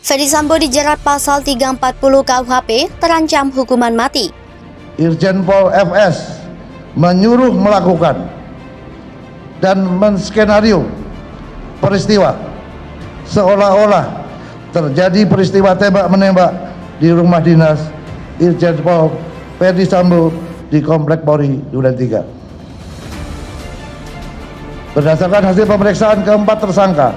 Ferdy Sambo dijerat pasal 340 KUHP terancam hukuman mati. Irjen Pol FS menyuruh melakukan dan menskenario peristiwa seolah-olah terjadi peristiwa tembak-menembak di rumah dinas Irjen Pol Ferdy Sambo di Komplek Polri Duren 3. Berdasarkan hasil pemeriksaan keempat tersangka,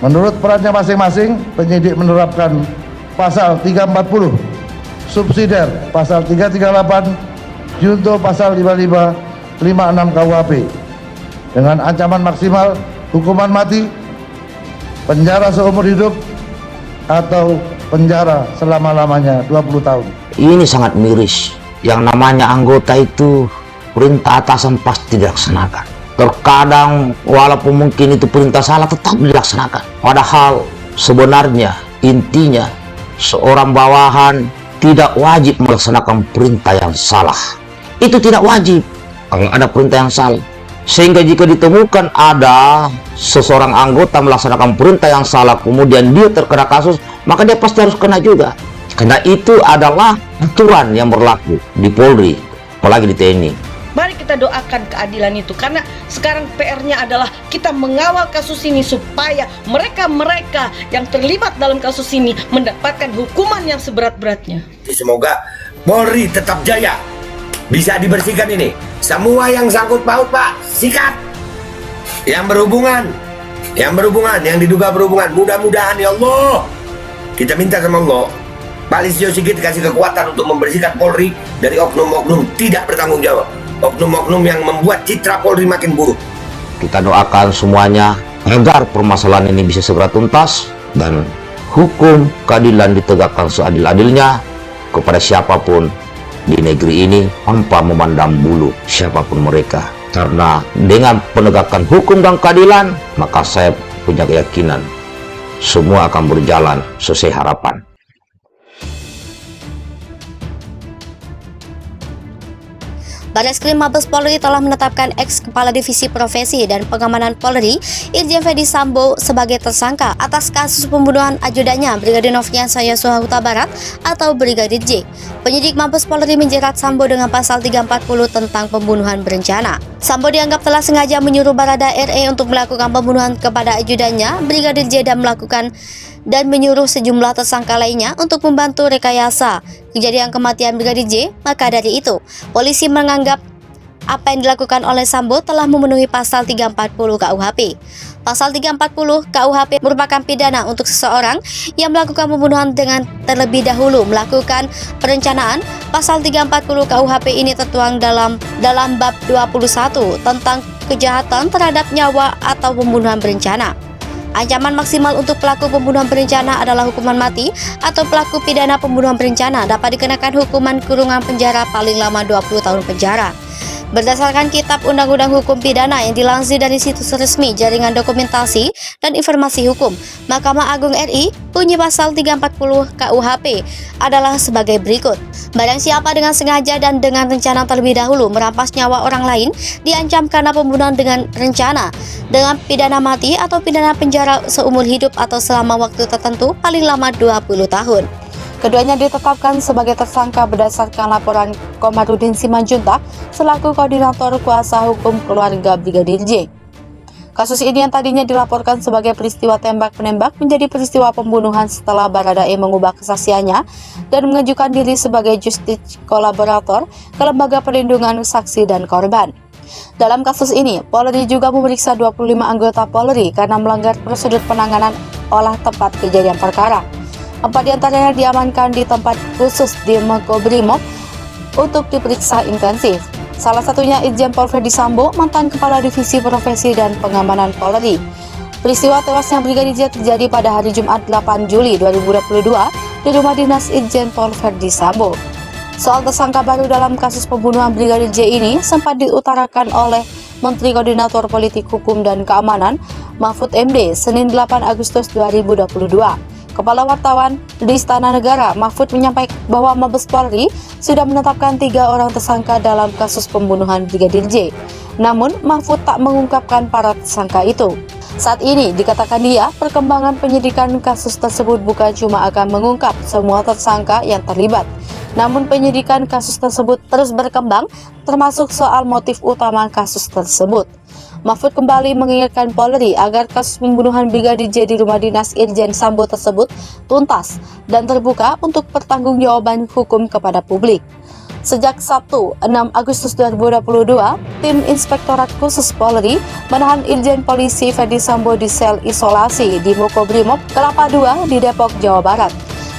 menurut perannya masing-masing, penyidik menerapkan pasal 340 subsidiar pasal 338 junto pasal 55 56 KUHP dengan ancaman maksimal hukuman mati, penjara seumur hidup, atau penjara selama-lamanya 20 tahun. Ini sangat miris. Yang namanya anggota itu perintah atasan pasti dilaksanakan. Terkadang walaupun mungkin itu perintah salah tetap dilaksanakan. Padahal sebenarnya intinya seorang bawahan tidak wajib melaksanakan perintah yang salah. Itu tidak wajib kalau ada perintah yang salah. Sehingga jika ditemukan ada seseorang anggota melaksanakan perintah yang salah kemudian dia terkena kasus, maka dia pasti harus kena juga. Karena itu adalah aturan yang berlaku di Polri, apalagi di TNI. Mari kita doakan keadilan itu, karena sekarang PR-nya adalah kita mengawal kasus ini supaya mereka-mereka yang terlibat dalam kasus ini mendapatkan hukuman yang seberat-beratnya. Semoga Polri tetap jaya, bisa dibersihkan ini. Semua yang sangkut paut, Pak, sikat. Yang berhubungan, yang diduga berhubungan, mudah-mudahan ya Allah, kita minta sama Allah, Pak Listio Sigit kasih kekuatan untuk membersihkan Polri dari oknum-oknum tidak bertanggung jawab, oknum-oknum yang membuat citra Polri makin buruk. Kita doakan semuanya agar permasalahan ini bisa segera tuntas dan hukum keadilan ditegakkan seadil-adilnya kepada siapapun di negeri ini tanpa memandang bulu siapapun mereka. Karena dengan penegakan hukum dan keadilan, maka saya punya keyakinan semua akan berjalan sesuai harapan. Barreskrim Mabes Polri telah menetapkan ex-Kepala Divisi Profesi dan Pengamanan Polri, Irjen Ferdy Sambo sebagai tersangka atas kasus pembunuhan ajudannya Brigadir Nofriansah Yosua Huta Barat atau Brigadir J. Penyidik Mabes Polri menjerat Sambo dengan pasal 340 tentang pembunuhan berencana. Sambo dianggap telah sengaja menyuruh Barada RE untuk melakukan pembunuhan kepada ajudannya Brigadir J dan menyuruh sejumlah tersangka lainnya untuk membantu rekayasa kejadian kematian Brigadir J. Maka dari itu, polisi menganggap apa yang dilakukan oleh Sambo telah memenuhi pasal 340 KUHP. Pasal 340 KUHP merupakan pidana untuk seseorang yang melakukan pembunuhan dengan terlebih dahulu melakukan perencanaan. Pasal 340 KUHP ini tertuang dalam bab 21 tentang kejahatan terhadap nyawa atau pembunuhan berencana. Ancaman maksimal untuk pelaku pembunuhan berencana adalah hukuman mati, atau pelaku pidana pembunuhan berencana dapat dikenakan hukuman kurungan penjara paling lama 20 tahun penjara. Berdasarkan Kitab Undang-Undang Hukum Pidana yang dilansir dari situs resmi Jaringan Dokumentasi dan Informasi Hukum Mahkamah Agung RI, bunyi pasal 340 KUHP adalah sebagai berikut. Barang siapa dengan sengaja dan dengan rencana terlebih dahulu merampas nyawa orang lain diancam karena pembunuhan dengan rencana dengan pidana mati atau pidana penjara seumur hidup atau selama waktu tertentu paling lama 20 tahun. Keduanya ditetapkan sebagai tersangka berdasarkan laporan Komarudin Simanjuntak selaku koordinator kuasa hukum keluarga Brigadir J. Kasus ini yang tadinya dilaporkan sebagai peristiwa tembak-menembak menjadi peristiwa pembunuhan setelah Baradae mengubah kesaksiannya dan mengajukan diri sebagai justice kolaborator ke Lembaga Perlindungan Saksi dan Korban. Dalam kasus ini, Polri juga memeriksa 25 anggota Polri karena melanggar prosedur penanganan olah tempat kejadian perkara. 4 diantaranya diamankan di tempat khusus di Makobrimob untuk diperiksa intensif. Salah satunya Irjen Pol Ferdy Sambo, mantan Kepala Divisi Profesi dan Pengamanan Polri. Peristiwa tewasnya Brigadir J terjadi pada hari Jumat 8 Juli 2022 di rumah dinas Irjen Pol Ferdy Sambo. Soal tersangka baru dalam kasus pembunuhan Brigadir J ini sempat diutarakan oleh Menteri Koordinator Politik Hukum dan Keamanan Mahfud MD Senin 8 Agustus 2022. Kepala Wartawan di Istana Negara, Mahfud menyampaikan bahwa Mabes Polri sudah menetapkan 3 orang tersangka dalam kasus pembunuhan Brigadir J. Namun, Mahfud tak mengungkapkan para tersangka itu. Saat ini dikatakan dia, perkembangan penyidikan kasus tersebut bukan cuma akan mengungkap semua tersangka yang terlibat, namun penyidikan kasus tersebut terus berkembang, termasuk soal motif utama kasus tersebut. Mahfud kembali mengingatkan Polri agar kasus pembunuhan Brigadir J di rumah dinas Irjen Sambo tersebut tuntas dan terbuka untuk pertanggungjawaban hukum kepada publik. Sejak Sabtu 6 Agustus 2022, tim Inspektorat Khusus Polri menahan Irjen Polisi Ferdi Sambo di sel isolasi di Makobrimob Kelapa II di Depok, Jawa Barat.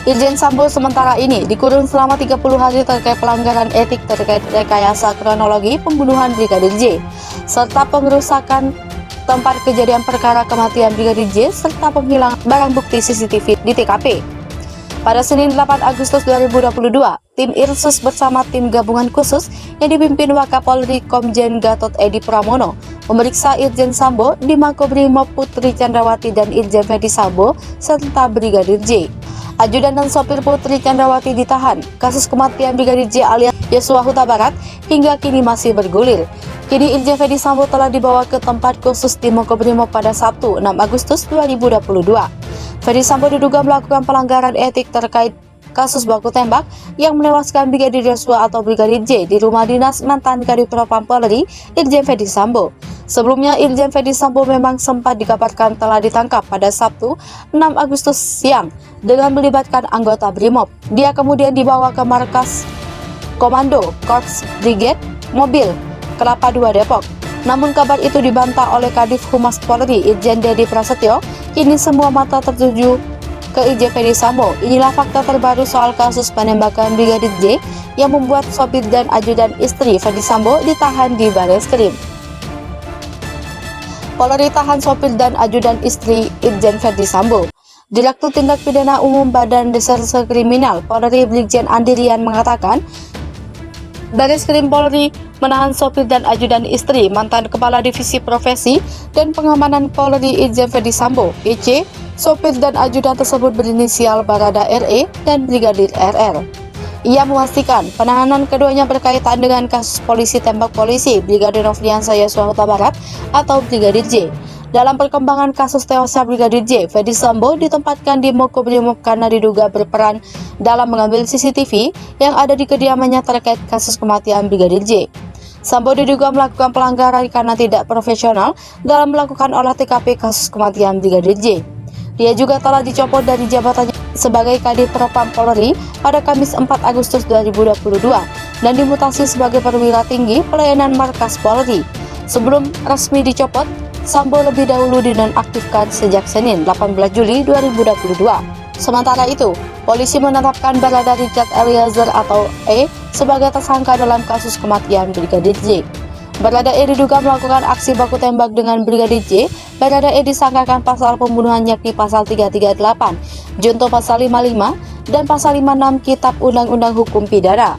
Irjen Sambo sementara ini dikurung selama 30 hari terkait pelanggaran etik terkait rekayasa kronologi pembunuhan Brigadir J, serta pengerusakan tempat kejadian perkara kematian Brigadir J, serta penghilangan barang bukti CCTV di TKP. Pada Senin 8 Agustus 2022, tim Irsus bersama tim gabungan khusus yang dipimpin Wakapolri Komjen Gatot Edi Pramono memeriksa Irjen Sambo di Makobrimob Putri Chandrawati dan Irjen Ferdi Sambo serta Brigadir J. Ajudan dan sopir Putri Chandrawati ditahan. Kasus kematian Brigadir J alias Yosua Huta Barat hingga kini masih bergulir. Kini Irjen Ferdi Sambo telah dibawa ke tempat khusus di Makobrimob pada Sabtu 6 Agustus 2022. Ferdi Sambo diduga melakukan pelanggaran etik terkait kasus baku tembak yang menewaskan Brigadir Yosua atau Brigadir J di rumah dinas mantan Kadif Propam Polri Irjen Ferdi Sambo. Sebelumnya Irjen Ferdi Sambo memang sempat dikabarkan telah ditangkap pada Sabtu 6 Agustus siang dengan melibatkan anggota Brimob. Dia kemudian dibawa ke markas Komando Korps Brigade Mobil Kelapa II Depok. Namun kabar itu dibantah oleh Kadif Humas Polri Irjen Dedi Prasetyo. Kini semua mata tertuju ke Irjen Ferdi Sambo. Inilah fakta terbaru soal kasus penembakan Brigadir J yang membuat sopir dan ajudan istri Ferdi Sambo ditahan di Bareskrim. Polri tahan sopir dan ajudan istri Irjen Ferdi Sambo. Direktur Tindak Pidana Umum Badan Reserse Kriminal Polri Brigjen Andirian mengatakan, Bareskrim Polri menahan sopir dan ajudan istri mantan Kepala Divisi Profesi dan Pengamanan Polri Irjen Ferdi Sambo, PC. Sopir dan ajudan tersebut berinisial Barada RE dan Brigadir RR. Ia memastikan penahanan keduanya berkaitan dengan kasus polisi tembak polisi Brigadir Nofriansah Yosua Huta Barat atau Brigadir J. Dalam perkembangan kasus tewasnya Brigadir J, Ferdi Sambo ditempatkan di Makobrimob karena diduga berperan dalam mengambil CCTV yang ada di kediamannya terkait kasus kematian Brigadir J. Sambo diduga melakukan pelanggaran karena tidak profesional dalam melakukan olah TKP kasus kematian Brigadir J. Dia juga telah dicopot dari jabatannya sebagai Kadif Propam Polri pada Kamis 4 Agustus 2022 dan dimutasi sebagai perwira tinggi pelayanan markas Polri. Sebelum resmi dicopot, Sambo lebih dahulu dinonaktifkan sejak Senin 18 Juli 2022. Sementara itu, polisi menetapkan Barada Richard Eliezer atau E sebagai tersangka dalam kasus kematian Brigadir J. Barada E diduga melakukan aksi baku tembak dengan Brigadir J. Barada E disangkakan pasal pembunuhan yakni pasal 338, junto pasal 55, dan pasal 56 Kitab Undang-Undang Hukum Pidana.